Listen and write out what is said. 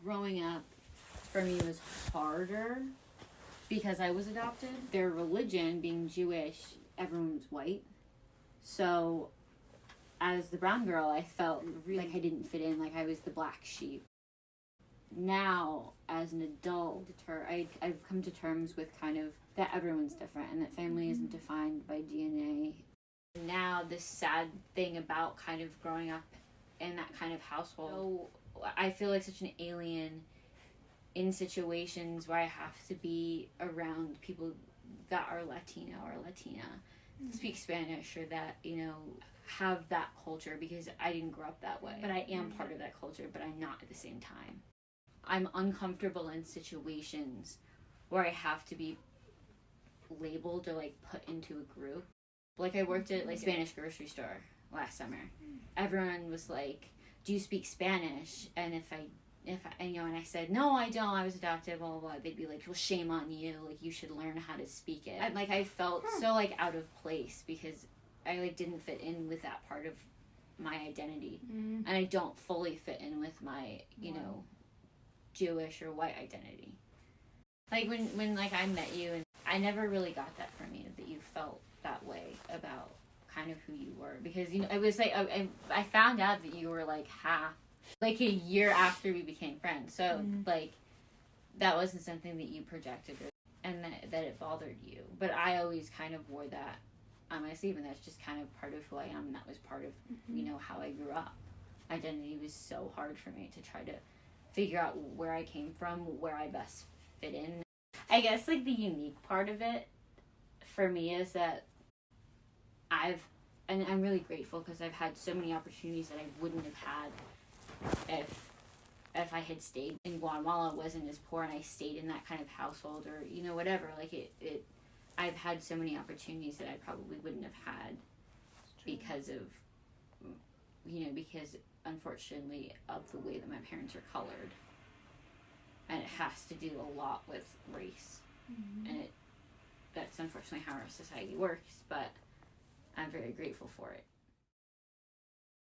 Growing up for me was harder because I was adopted. Their religion, being Jewish, everyone's white. So as the brown girl, I felt really like I didn't fit in, like I was the black sheep. Now, as an adult, I've come to terms with kind of that everyone's different and that family isn't defined by DNA. Now, this sad thing about kind of growing up in that kind of household, I feel like such an alien in situations where I have to be around people that are Latino or Latina, speak Spanish, or that, have that culture, because I didn't grow up that way. But I am part of that culture, but I'm not at the same time. I'm uncomfortable in situations where I have to be labeled or put into a group. I worked at Spanish grocery store last summer. Everyone was like, "Do you speak Spanish?" And if I and I said, "No, I don't. I was adopted." Blah blah blah. They'd be like, "Well, shame on you. You should learn how to speak it." I felt so out of place because I didn't fit in with that part of my identity, and I don't fully fit in with my Jewish or white identity. When I met you, and I never really got that from you, that you felt that way about kind of who you were, because it was I found out that you were half a year after we became friends, so that wasn't something that you projected, and that it bothered you. But I always kind of wore that on my sleeve, and that's just kind of part of who I am, and that was part of how I grew up. Identity was so hard for me to try to figure out where I came from, where I best fit in. I guess the unique part of it for me is that I'm really grateful because I've had so many opportunities that I wouldn't have had if I had stayed in Guatemala, wasn't as poor, and I stayed in that kind of household, or whatever. I've had so many opportunities that I probably wouldn't have had because of because unfortunately of the way that my parents are colored, and it has to do a lot with race, and that's unfortunately how our society works, but I'm very grateful for it.